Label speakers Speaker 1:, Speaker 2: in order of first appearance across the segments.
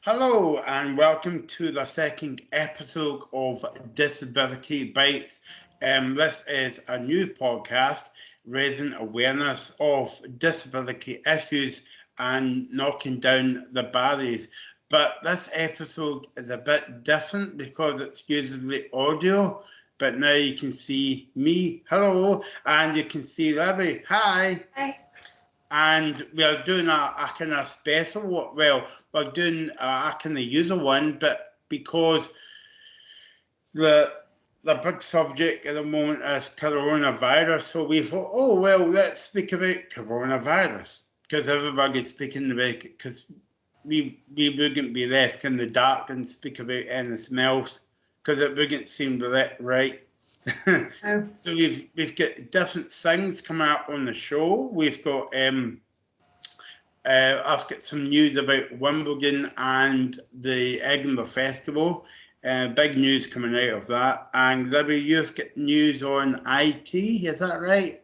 Speaker 1: Hello and welcome to the second episode of Disability Bites. This is a news podcast raising awareness of disability issues and knocking down the barriers. But this episode is a bit different because it's usually audio, but now you can see me, hello, and you can see Libby, hi.
Speaker 2: Hi.
Speaker 1: And we're doing a kind of special, well, we're doing a kind of user one, but because the the big subject at the moment is coronavirus, so we thought, oh well, let's speak about coronavirus because everybody's speaking about it. Because we wouldn't be left in the dark and speak about anything else because it wouldn't seem right.
Speaker 2: Oh,
Speaker 1: So we've got different things coming up on the show. We've got I've got some news about Wimbledon and the Edinburgh Festival. Big news coming out of that. And Libby, you've got news on IT, is that right?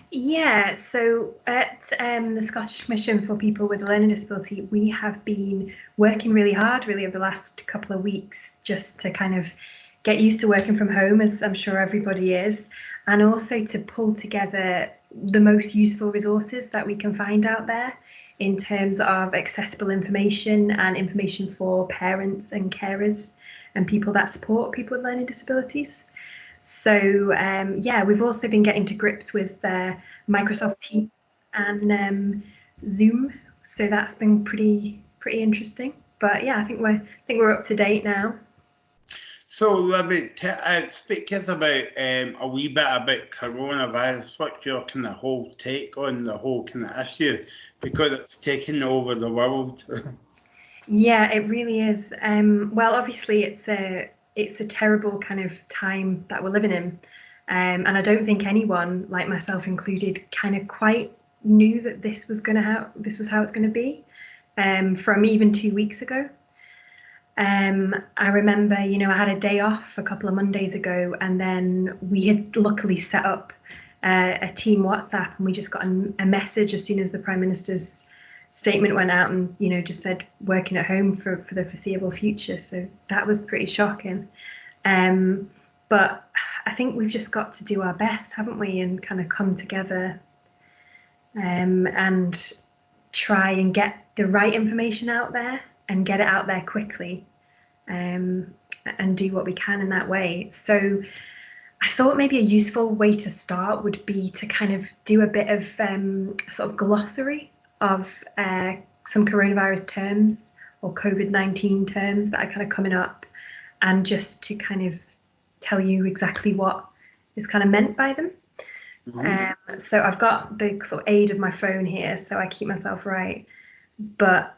Speaker 2: yeah. So at the Scottish Commission for People with a Learning Disability, we have been working really hard, really, over the last couple of weeks, just to kind of get used to working from home, as I'm sure everybody is, and also to pull together the most useful resources that we can find out there in terms of accessible information and information for parents and carers and people that support people with learning disabilities. So yeah, we've also been getting to grips with Microsoft Teams and Zoom. So that's been pretty interesting. But yeah, I think we're up to date now.
Speaker 1: So, Libby, speak to us about a wee bit about coronavirus. What's your kind of whole take on the whole kind of issue? Because it's taken over the world.
Speaker 2: Yeah, it really is. Well, obviously, it's a terrible kind of time that we're living in, and I don't think anyone, like myself included, kind of quite knew that this was how it's going to be, from even 2 weeks ago. I remember, I had a day off a couple of Mondays ago, and then we had luckily set up a team WhatsApp, and we just got a message as soon as the Prime Minister's statement went out, and just said working at home for the foreseeable future. So that was pretty shocking. But I think we've just got to do our best, haven't we, and kind of come together and try and get the right information out there and get it out there quickly, um, and do what we can in that way. So I thought maybe a useful way to start would be to kind of do a bit of sort of glossary of some coronavirus terms or COVID-19 terms that are kind of coming up, and just to kind of tell you exactly what is kind of meant by them.
Speaker 1: Mhm.
Speaker 2: So I've got the sort of aid of my phone here, so I keep myself right. But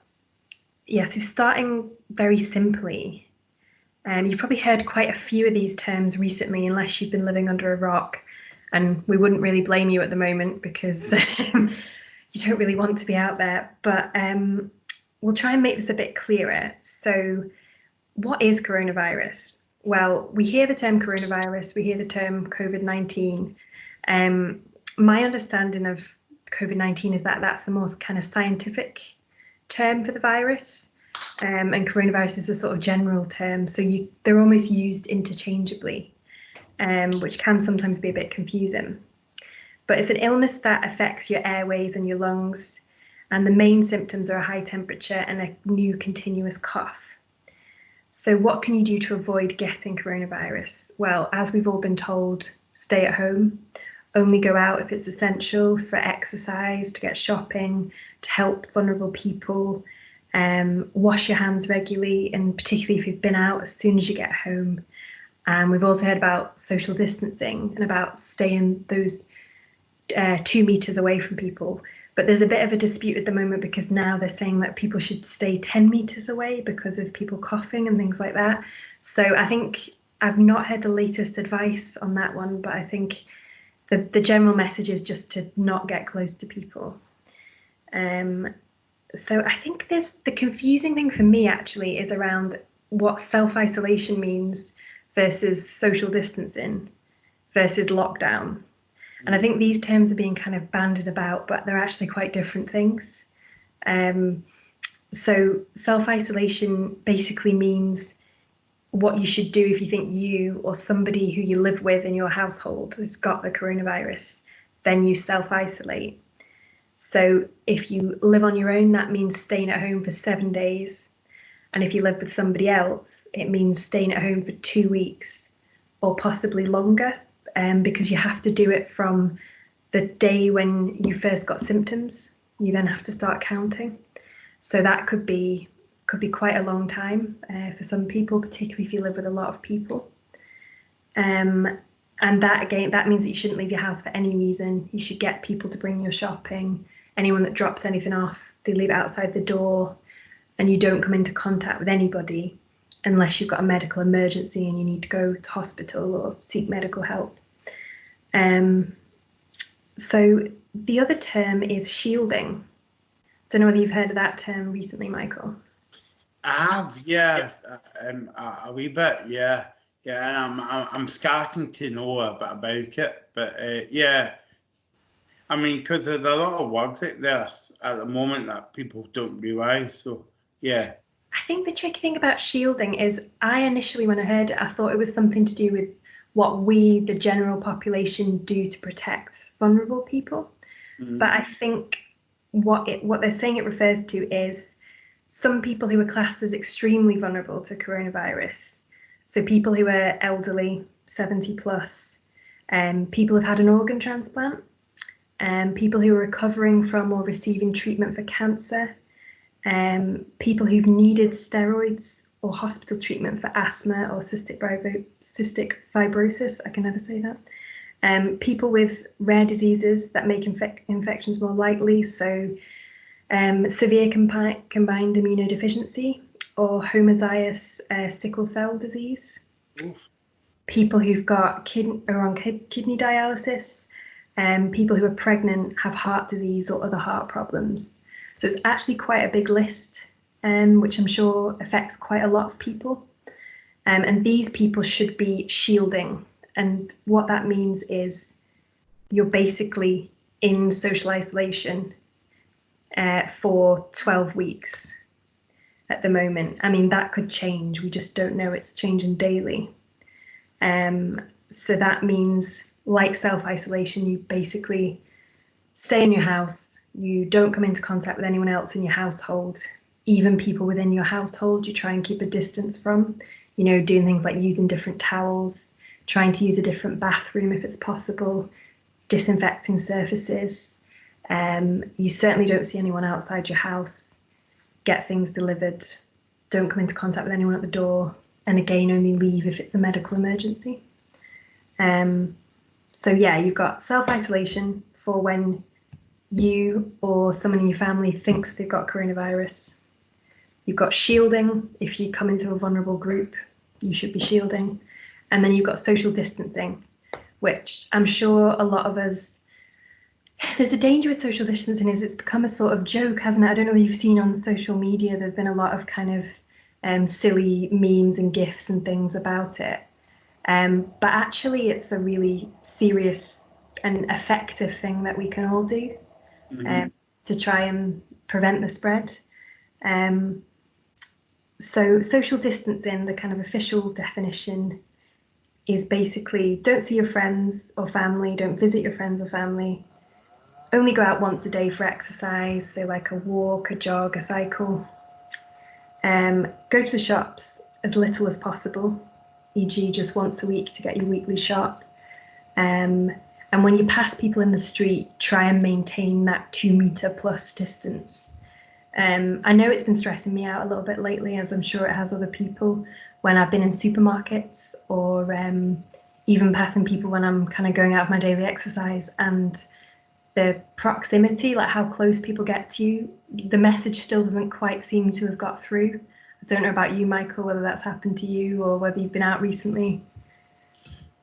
Speaker 2: yeah, so starting very simply, you've probably heard quite a few of these terms recently, unless you've been living under a rock. And we wouldn't really blame you at the moment because you don't really want to be out there. But we'll try and make this a bit clearer. So, what is coronavirus? Well, we hear the term coronavirus, we hear the term COVID-19. Um, my understanding of COVID-19 is that that's the most kind of scientific term for the virus. And coronavirus is a sort of general term, so they're almost used interchangeably, which can sometimes be a bit confusing. But it's an illness that affects your airways and your lungs, and the main symptoms are a high temperature and a new continuous cough. So, what can you do to avoid getting coronavirus? Well, as we've all been told, stay at home, only go out if it's essential for exercise, to get shopping, to help vulnerable people. Wash your hands regularly, and particularly if you've been out, as soon as you get home. And we've also heard about social distancing and about staying those 2 meters away from people. But there's a bit of a dispute at the moment because now they're saying that people should stay 10 meters away because of people coughing and things like that. So I think I've not heard the latest advice on that one, but I think the general message is just to not get close to people. So I think the confusing thing for me actually is around what self-isolation means versus social distancing versus lockdown. And I think these terms are being kind of bandied about, but they're actually quite different things. Um, So self-isolation basically means what you should do if you think you or somebody who you live with in your household has got the coronavirus, then you self-isolate. So if you live on your own, that means staying at home for 7 days. And if you live with somebody else, it means staying at home for 2 weeks or possibly longer, because you have to do it from the day when you first got symptoms. You then have to start counting. So that could be quite a long time for some people, particularly if you live with a lot of people. And that means that you shouldn't leave your house for any reason. You should get people to bring your shopping. Anyone that drops anything off, they leave it outside the door, and you don't come into contact with anybody unless you've got a medical emergency and you need to go to hospital or seek medical help. So the other term is shielding. Don't know whether you've heard of that term recently, Michael.
Speaker 1: I have, yeah, a wee bit, yeah, yeah, and I'm starting to know a bit about it, but yeah, I mean, because there's a lot of words out there at the moment that people don't realise, so yeah.
Speaker 2: I think the tricky thing about shielding is I initially, when I heard it, I thought it was something to do with what we, the general population, do to protect vulnerable people. But I think what they're saying it refers to is some people who are classed as extremely vulnerable to coronavirus. So people who are elderly, 70 plus, people who've had an organ transplant, people who are recovering from or receiving treatment for cancer, people who've needed steroids or hospital treatment for asthma or cystic fibrosis. I can never say that. People with rare diseases that make infections more likely, so severe combined immunodeficiency or homozygous sickle cell disease.
Speaker 1: Oof.
Speaker 2: People who've got kidney dialysis, people who are pregnant, have heart disease or other heart problems. So it's actually quite a big list, which I'm sure affects quite a lot of people. And these people should be shielding. And what that means is you're basically in social isolation for 12 weeks at the moment. I mean, that could change. We just don't know. It's changing daily. So that means, like self-isolation, you basically stay in your house. You don't come into contact with anyone else in your household. Even people within your household, you try and keep a distance from, doing things like using different towels, trying to use a different bathroom if it's possible, disinfecting surfaces. You certainly don't see anyone outside your house. Get things delivered. Don't come into contact with anyone at the door. And again, only leave if it's a medical emergency. So yeah, you've got self-isolation for when you or someone in your family thinks they've got coronavirus. You've got shielding. If you come into a vulnerable group, you should be shielding. And then you've got social distancing, which I'm sure a lot of us, there's a danger with social distancing is it's become a sort of joke, hasn't it? I don't know if you've seen on social media, there's been a lot of kind of silly memes and GIFs and things about it. But actually it's a really serious and effective thing that we can all do to try and prevent the spread. So social distancing, the kind of official definition, is basically don't see your friends or family, don't visit your friends or family, only go out once a day for exercise, so like a walk, a jog, a cycle. Go to the shops as little as possible, e.g. just once a week to get your weekly shot. And when you pass people in the street, try and maintain that 2 meter plus distance. I know it's been stressing me out a little bit lately, as I'm sure it has other people, when I've been in supermarkets or even passing people when I'm kind of going out of my daily exercise, and the proximity, like how close people get to you, the message still doesn't quite seem to have got through. I don't know about you, Michael, whether that's happened to you or whether you've been out recently.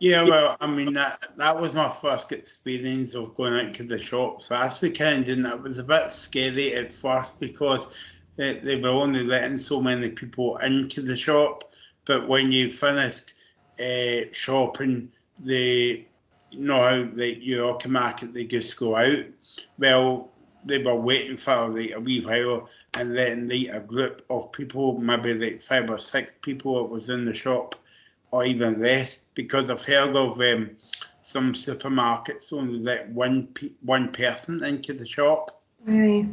Speaker 1: Yeah, well, I mean that was my first experience of going out to the shops last weekend, and it was a bit scary at first because they were only letting so many people into the shop. But when you finished shopping, they you know how you automatically just go out. Well, they were waiting for like a wee while, and then like a group of people, maybe like 5 or 6 people, that was in the shop, or even less, because I've heard of some supermarkets only let one person into the shop,
Speaker 2: Really?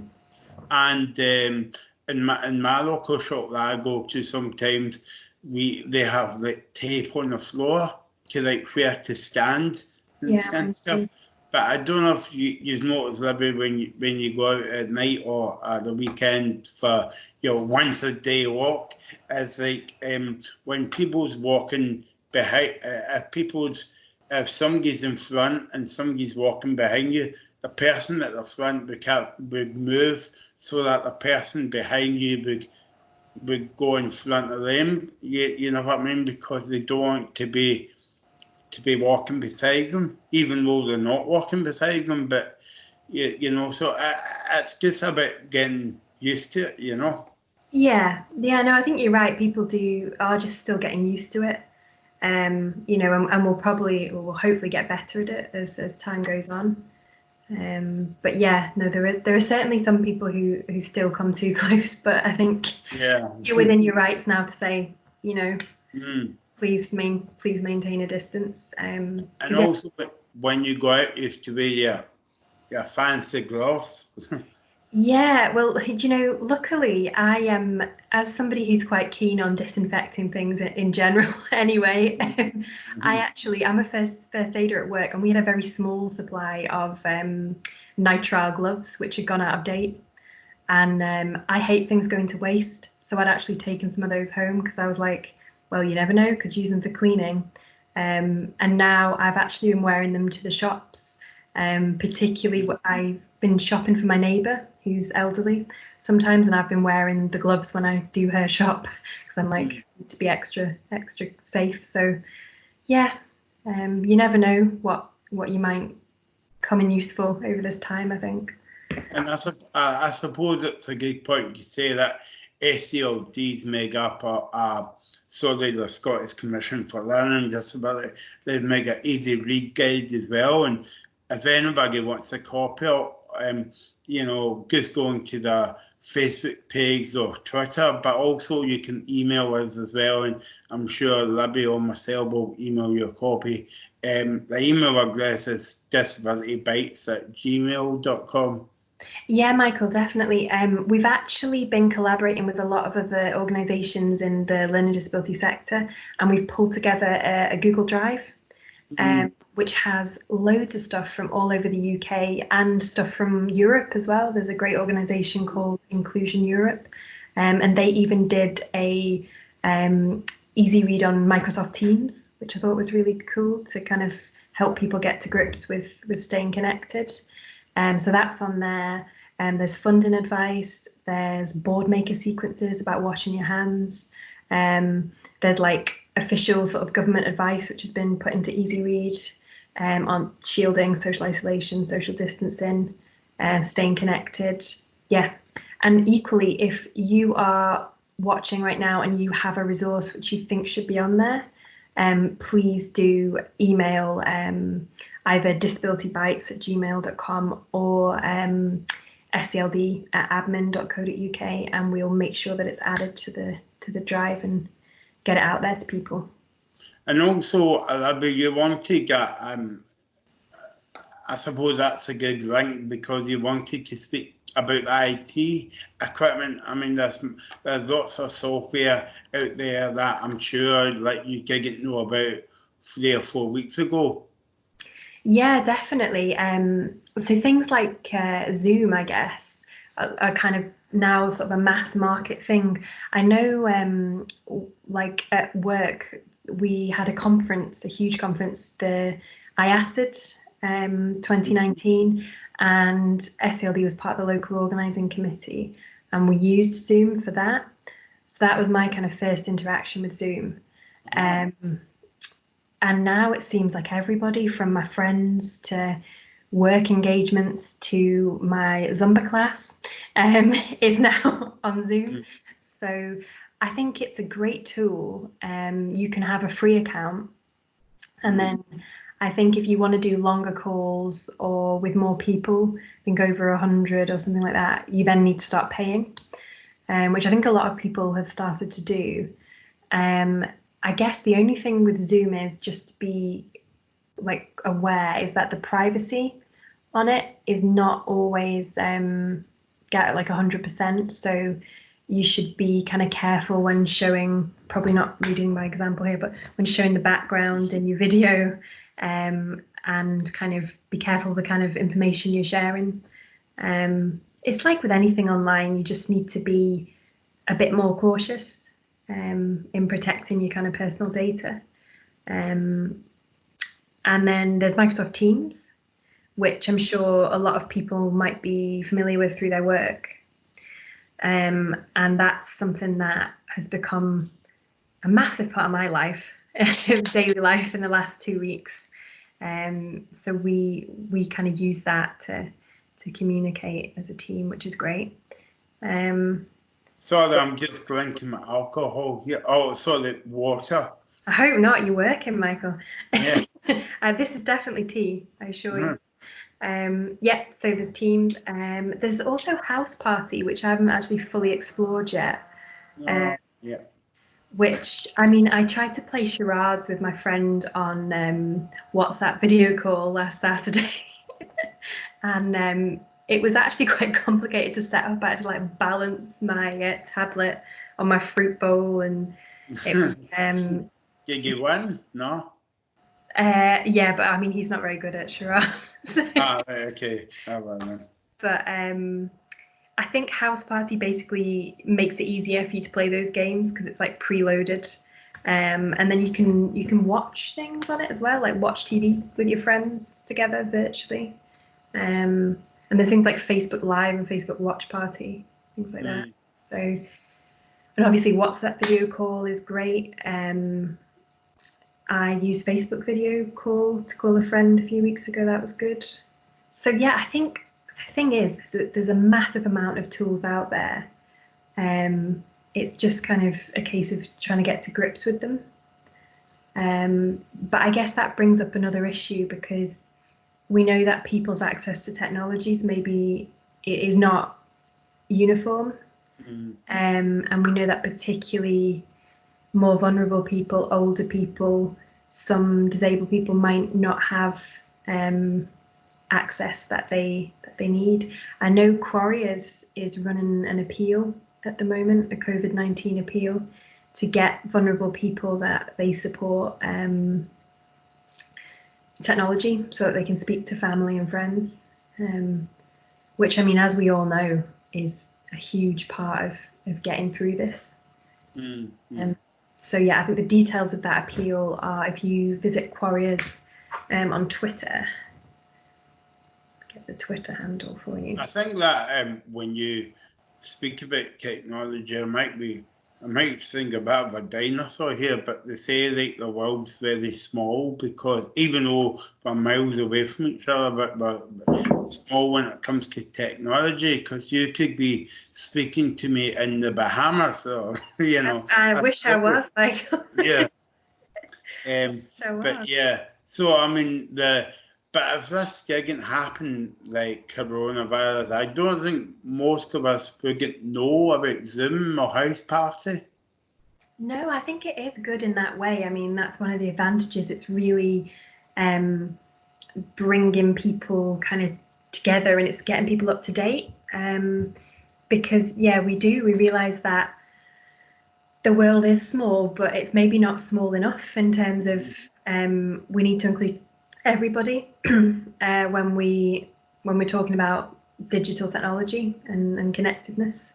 Speaker 1: and in my local shop that I go to sometimes, they have like tape on the floor to like where to stand
Speaker 2: Yeah,
Speaker 1: and
Speaker 2: mine
Speaker 1: stuff.
Speaker 2: too.
Speaker 1: But I don't know if you notice, Libby, when you go out at night or at the weekend for your once a day walk, it's like when people's walking behind, if somebody's in front and somebody's walking behind you, the person at the front would move so that the person behind you would go in front of them. You know what I mean? Because they don't want to be walking beside them, even though they're not walking beside them. But so it's just about getting used to it.
Speaker 2: Yeah, yeah, no, I think you're right. People are just still getting used to it. And we'll hopefully get better at it as time goes on. But yeah, no, there are certainly some people who still come too close, but I think
Speaker 1: Yeah.
Speaker 2: you're within your rights now to say, you know,
Speaker 1: Mm.
Speaker 2: please maintain a distance.
Speaker 1: And
Speaker 2: 'Cause yeah,
Speaker 1: also, when you go out, you have to wear your fancy gloves.
Speaker 2: yeah, well, luckily I am, as somebody who's quite keen on disinfecting things in general anyway, I'm a first aider at work, and we had a very small supply of nitrile gloves which had gone out of date. And I hate things going to waste. So I'd actually taken some of those home because I was like, well, you never know, could use them for cleaning. And now I've actually been wearing them to the shops. Particularly, I've been shopping for my neighbour who's elderly sometimes, and I've been wearing the gloves when I do her shop because I'm like, need to be extra safe. So yeah, you never know what you might come in useful over this time, I think.
Speaker 1: And I suppose it's a good point to say that SCLDs make up sorry, the Scottish Commission for Learning Disability. They make an easy read guide as well. And if anybody wants a copy, just go into the Facebook page or Twitter, but also you can email us as well. And I'm sure Libby or myself will email you a copy. The email address is disabilitybites@gmail.com.
Speaker 2: Yeah, Michael, definitely. We've actually been collaborating with a lot of other organisations in the learning disability sector, and we've pulled together a Google Drive, which has loads of stuff from all over the UK and stuff from Europe as well. There's a great organisation called Inclusion Europe, and they even did a easy read on Microsoft Teams, which I thought was really cool to kind of help people get to grips with staying connected. So that's on there. There's funding advice. There's board maker sequences about washing your hands. There's like official sort of government advice, which has been put into easy read on shielding, social isolation, social distancing, staying connected. Yeah. And equally, if you are watching right now and you have a resource which you think should be on there, please do email either disabilitybites@gmail.com or scld@admin.co.uk, and we'll make sure that it's added to the drive and get it out there to people.
Speaker 1: And also, you want to get, I suppose that's a good link because you wanted to speak about IT equipment. I mean, there's lots of software out there that I'm sure like you didn't know about 3 or 4 weeks ago.
Speaker 2: Yeah, definitely. So things like Zoom, I guess, are kind of now sort of a mass market thing. I know, like at work, we had a huge conference, the IACID 2019, and SLD was part of the local organising committee, and we used Zoom for that. So that was my kind of first interaction with Zoom. And now it seems like everybody from my friends to work engagements to my Zumba class is now on Zoom. So I think it's a great tool. You can have a free account, and then I think if you want to do longer calls or with more people, I think over 100 or something like that, you then need to start paying, which I think a lot of people have started to do. I guess the only thing with Zoom is just to be like aware is that the privacy on it is not always get like 100%. So you should be kind of careful when showing, probably not reading my example here, but when showing the background in your video, and kind of be careful the kind of information you're sharing. It's like with anything online, you just need to be a bit more cautious in protecting your kind of personal data. And then there's Microsoft Teams, which I'm sure a lot of people might be familiar with through their work. And that's something that has become a massive part of my life, daily life in the last 2 weeks. So we kind of use that to communicate as a team, which is great.
Speaker 1: Sorry, I'm just drinking my alcohol here. Oh, sorry, water.
Speaker 2: I hope not. You're working, Michael.
Speaker 1: Yeah.
Speaker 2: This is definitely tea, I assure you. Yeah, so there's Teams. There's also House Party, which I haven't actually fully explored yet.
Speaker 1: Yeah.
Speaker 2: Which, I mean, I tried to play charades with my friend on WhatsApp video call last Saturday. And it was actually quite complicated to set up. I had to like balance my tablet on my fruit bowl, and it was
Speaker 1: Did you win? No?
Speaker 2: yeah, but I mean he's not very good at charades.
Speaker 1: Ah, right, okay. Ah, well then.
Speaker 2: But I think House Party basically makes it easier for you to play those games because it's like preloaded. And then you can watch things on it as well, like watch TV with your friends together virtually. And there's things like Facebook Live and Facebook Watch Party, things like that. So, and obviously WhatsApp video call is great. I used Facebook video call to call a friend a few weeks ago. That was good. So yeah, I think the thing is there's a massive amount of tools out there. It's just kind of a case of trying to get to grips with them. But I guess that brings up another issue because we know that people's access to technologies maybe it is not uniform. And we know that particularly more vulnerable people, older people, some disabled people might not have access that they need. I know Quarriers is running an appeal at the moment, a COVID-19 appeal, to get vulnerable people that they support technology so that they can speak to family and friends, which I mean, as we all know, is a huge part of getting through this. So yeah, I think the details of that appeal are if you visit Quarriers on Twitter. Get the Twitter handle for you.
Speaker 1: I think that when you speak about technology, I might think a bit of a dinosaur here, but they say like the world's very small because even though we're miles away from each other, but we're small when it comes to technology. Because you could be speaking to me in the Bahamas, or you know.
Speaker 2: I wish I was like.
Speaker 1: Yeah.
Speaker 2: Sure
Speaker 1: But
Speaker 2: was.
Speaker 1: yeah, so I mean but if this didn't happen like coronavirus, I don't think most of us would know about Zoom or House Party.
Speaker 2: No, I think it is good in that way. I mean, that's one of the advantages. It's really bringing people kind of together and it's getting people up to date. Because, yeah, we realise that the world is small, but it's maybe not small enough in terms of we need to include everybody when we're talking about digital technology and connectedness.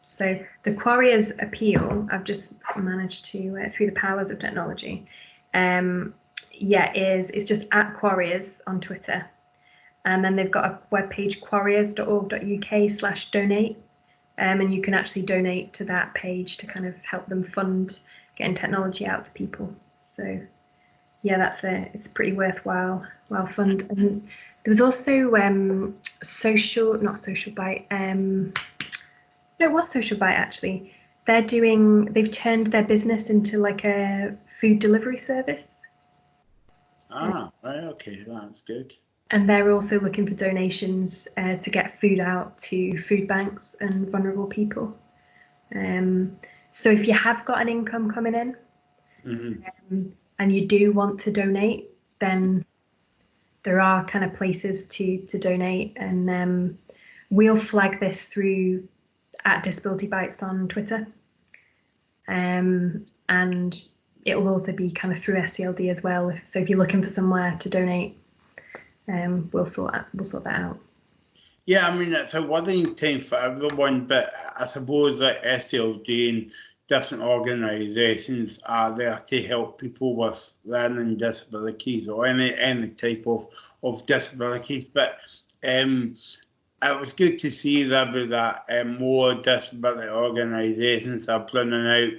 Speaker 2: So the Quarriers appeal, I've just managed to through the powers of technology. It's just at Quarriers on Twitter, and then they've got a webpage quarriers.org.uk/donate, and you can actually donate to that page to kind of help them fund getting technology out to people. So yeah, it's pretty worthwhile fund. And there was also Social Bite. No, it was Social Bite actually. They've turned their business into like a food delivery service.
Speaker 1: Right, okay, that's good.
Speaker 2: And they're also looking for donations to get food out to food banks and vulnerable people. So if you have got an income coming in and you do want to donate, then there are kind of places to donate, and we'll flag this through at Disability Bites on Twitter, and it will also be kind of through SCLD as well. So if you're looking for somewhere to donate, we'll sort that out.
Speaker 1: Yeah, I mean, it's a worrying time for everyone, but I suppose that SLG and different organisations are there to help people with learning disabilities or any type of disabilities. But um, it was good to see that more disability organisations are bringing out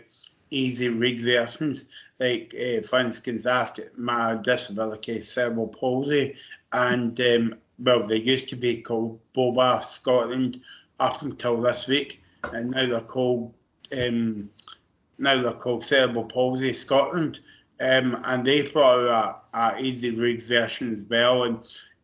Speaker 1: easy read versions. Like, for instance, Ask My Disability Cerebral Palsy, and well, they used to be called Boba Scotland up until this week, and um, now they're called Cerebral Palsy Scotland, and they brought out a easy read version as well, and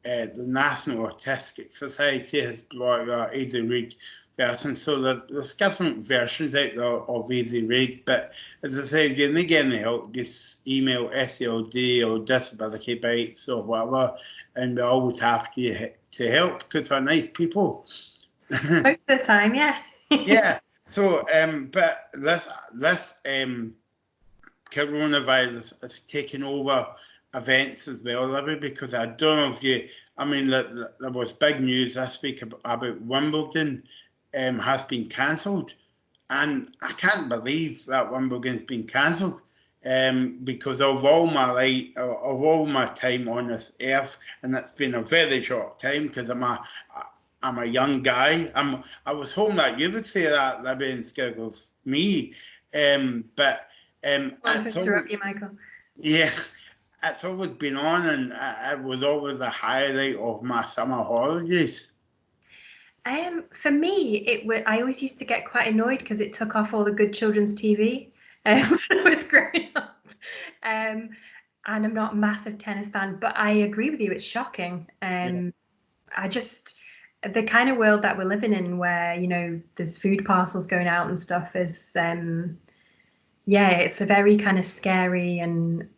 Speaker 1: the National Autistic Society has brought out easy read version. So there's different versions out there of easy read, but as I say, if you need any help, just email SLD or Disability Bites or whatever, and we're always happy to help because we're nice people.
Speaker 2: Most of the time, yeah.
Speaker 1: Yeah. So, but this coronavirus has taken over events as well, Libby, because I don't know if you, I mean, there was big news this week about Wimbledon has been cancelled. And I can't believe that Wimbledon's been cancelled. Because of all my of all my time on this earth, and it's been a very short time because I'm a young guy. I was hoping that you would say that, Libby, instead of me. But
Speaker 2: Want to
Speaker 1: it's always,
Speaker 2: interrupt you, Michael?
Speaker 1: yeah, it's always been on, and it was always a highlight of my summer holidays.
Speaker 2: For me, I always used to get quite annoyed because it took off all the good children's TV when I was growing up. And I'm not a massive tennis fan, but I agree with you. It's shocking. I just the kind of world that we're living in, where there's food parcels going out and stuff, is yeah, it's a very kind of scary and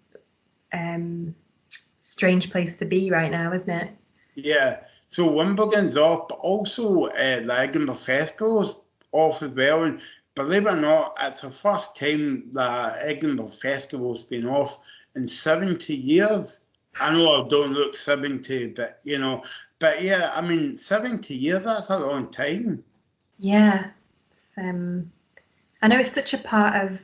Speaker 2: strange place to be right now, isn't it?
Speaker 1: Yeah, so Wimbledon's off, but also the Edinburgh Festival's off as well. And believe it or not, it's the first time the Edinburgh Festival's been off in 70 years. I know I don't look 70, but yeah, I mean, 70 years, that's a long time.
Speaker 2: Yeah. It's, I know it's such a part of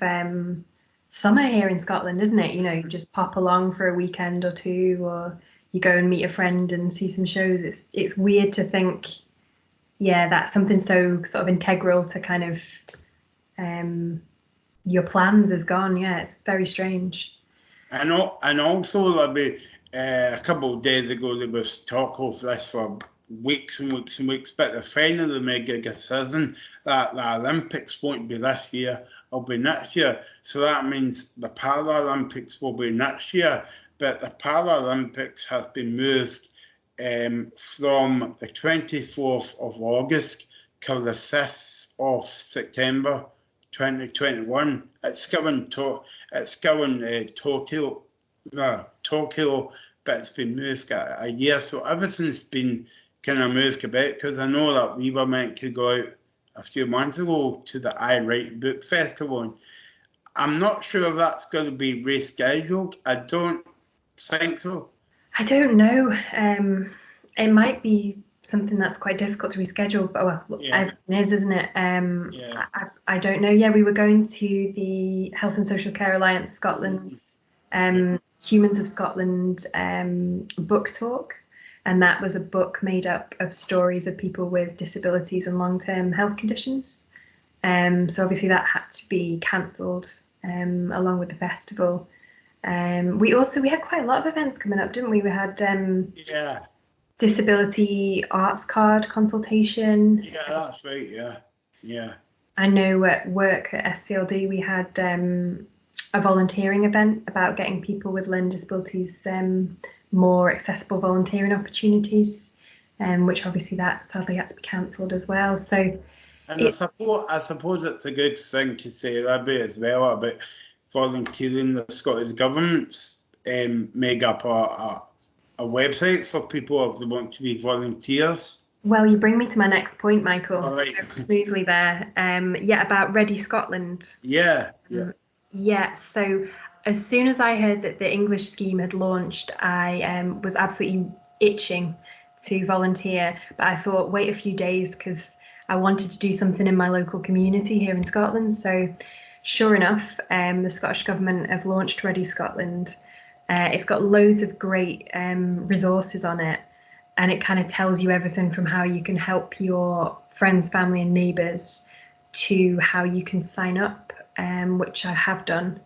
Speaker 2: summer here in Scotland, isn't it? You just pop along for a weekend or two, or you go and meet a friend and see some shows. It's weird to think, yeah, that's something so sort of integral to kind of your plans is gone. Yeah, it's very strange.
Speaker 1: And also, like, a couple of days ago, there was talk of this for weeks and weeks and weeks, but the final made a decision that the Olympics won't be this year, it'll be next year. So that means the Paralympics will be next year, but the Paralympics has been moved from the 24th of August till the 5th of September 2021. It's going Tokyo, no, Tokyo, but it's been moved a year. So everything's been kind of moved about because I know that we were meant to go out a few months ago to the I Write Book Festival. And I'm not sure if that's going to be rescheduled. I don't think so.
Speaker 2: I don't know. It might be something that's quite difficult to reschedule, but well,
Speaker 1: Yeah,
Speaker 2: everything is, isn't it?
Speaker 1: yeah.
Speaker 2: I don't know. Yeah, we were going to the Health and Social Care Alliance Scotland's Humans of Scotland book talk, and that was a book made up of stories of people with disabilities and long-term health conditions. So obviously that had to be cancelled along with the festival. We had quite a lot of events coming up, didn't we? We had
Speaker 1: Yeah,
Speaker 2: disability arts card consultation.
Speaker 1: yeah, that's right. Yeah, yeah.
Speaker 2: I know at work at SCLD we had a volunteering event about getting people with learning disabilities more accessible volunteering opportunities, which obviously that sadly had to be cancelled as well. So
Speaker 1: And
Speaker 2: it,
Speaker 1: I suppose it's a good thing to say, Libby, as well, about volunteering. The Scottish Government's made up a website for people if they want to be volunteers.
Speaker 2: well, you bring me to my next point, Michael.
Speaker 1: All right.
Speaker 2: So smoothly there. Yeah, about Ready Scotland.
Speaker 1: Yeah, yeah.
Speaker 2: Yeah, so as soon as I heard that the English scheme had launched, I was absolutely itching to volunteer. But I thought, wait a few days because I wanted to do something in my local community here in Scotland. So, sure enough, the Scottish Government have launched Ready Scotland. It's got loads of great resources on it, and it kind of tells you everything from how you can help your friends, family, and neighbours to how you can sign up, which I have done.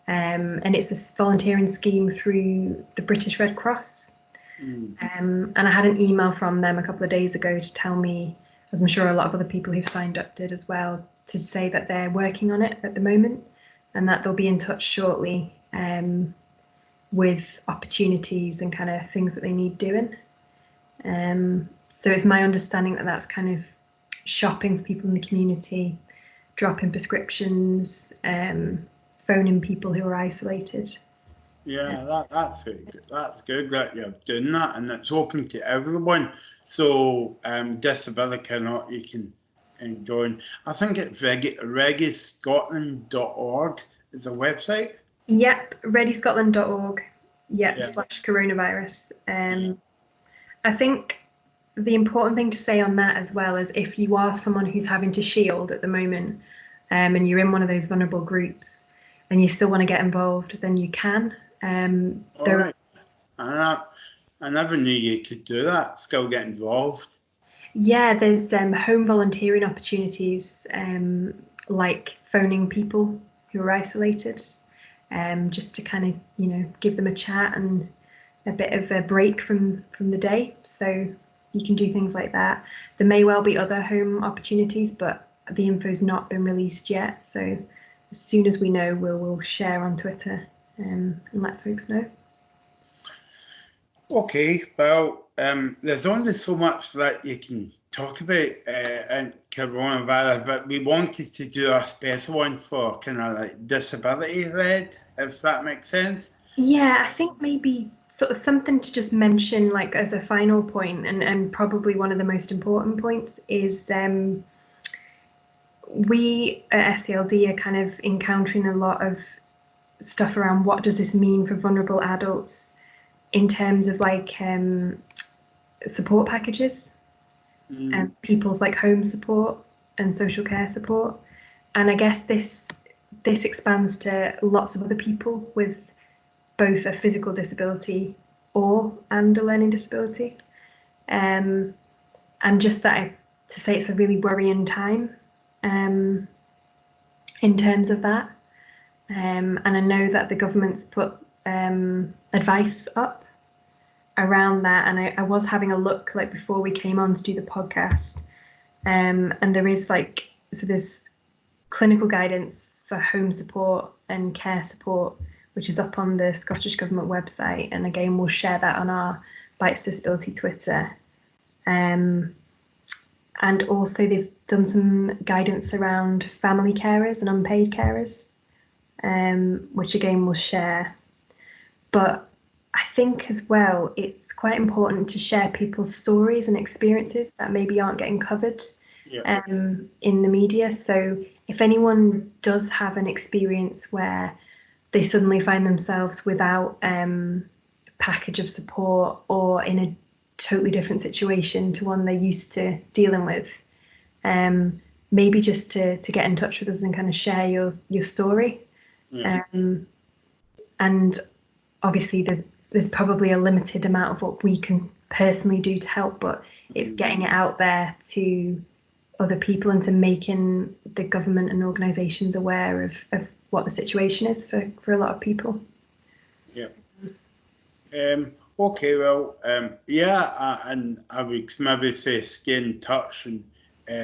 Speaker 2: And it's a volunteering scheme through the British Red Cross. And I had an email from them a couple of days ago to tell me, as I'm sure a lot of other people who've signed up did as well, to say that they're working on it at the moment and that they'll be in touch shortly with opportunities and kind of things that they need doing. So it's my understanding that that's kind of shopping for people in the community, dropping prescriptions, phoning people who are isolated.
Speaker 1: Yeah, that's very good. That's good that you're doing that, and it's open to everyone. So, disability or not, you can join. I think it's reggaescotland.org is a website.
Speaker 2: Yep, readyscotland.org. Yep,
Speaker 1: Yeah,
Speaker 2: slash coronavirus.
Speaker 1: yeah.
Speaker 2: I think the important thing to say on that as well is if you are someone who's having to shield at the moment, and you're in one of those vulnerable groups and you still want to get involved, then you can.
Speaker 1: All
Speaker 2: There,
Speaker 1: right. I never knew you could do that. Still get involved.
Speaker 2: yeah, there's home volunteering opportunities, like phoning people who are isolated, just to kind of give them a chat and a bit of a break from the day. So you can do things like that. There may well be other home opportunities, but the info's not been released yet. So as soon as we know, we'll share on Twitter, and let folks know.
Speaker 1: Okay, well, there's only so much that you can talk about in coronavirus, but we wanted to do a special one for kind of like disability led, if that makes sense.
Speaker 2: Yeah, I think maybe sort of something to just mention, like as a final point, and probably one of the most important points is we at SCLD are kind of encountering a lot of stuff around what does this mean for vulnerable adults in terms of like support packages and people's like home support and social care support. And I guess this expands to lots of other people with both a physical disability and a learning disability. And just that is to say it's a really worrying time in terms of that. And I know that the government's put advice up around that. And I was having a look like before we came on to do the podcast. And there is there's clinical guidance for home support and care support, which is up on the Scottish Government website. And again, we'll share that on our Bites Disability Twitter. And also they've done some guidance around family carers and unpaid carers, which again we'll share. But I think as well, it's quite important to share people's stories and experiences that maybe aren't getting covered
Speaker 1: Yeah.
Speaker 2: in the media. So if anyone does have an experience where they suddenly find themselves without a package of support or in a totally different situation to one they're used to dealing with, maybe just to get in touch with us and kind of share your story.
Speaker 1: Yeah.
Speaker 2: And obviously there's probably a limited amount of what we can personally do to help, but it's getting it out there to other people and to making the government and organisations aware of what the situation is for a lot of people.
Speaker 1: Yeah. Okay, well, yeah, and I would maybe say stay in touch and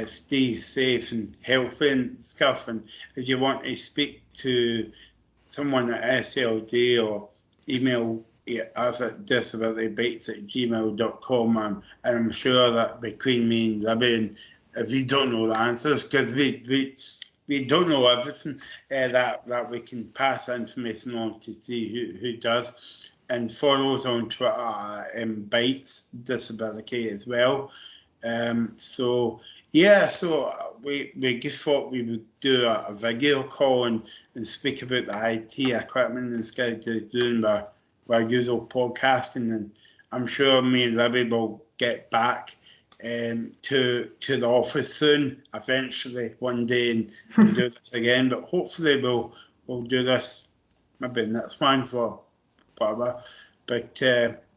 Speaker 1: stay safe and healthy and stuff. And if you want to speak to someone at SLD or email us at disabilitybites@gmail.com, and I'm sure that between me and Libby, and if we don't know the answers, because we don't know everything, that we can pass information on to see who does. And follow us on Twitter, Bites Disability as well. So yeah, so we just thought we would do a video call and speak about the IT equipment instead of doing our usual podcasting. And I'm sure me and Libby will get back to the office soon, eventually one day, and do this again. But hopefully we'll do this maybe next one for whatever. But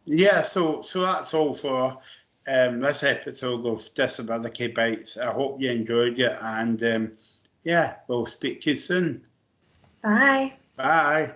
Speaker 1: yeah, so that's all for this episode of Disability Bites. I hope you enjoyed it, and yeah, we'll speak to you soon.
Speaker 2: Bye.
Speaker 1: Bye.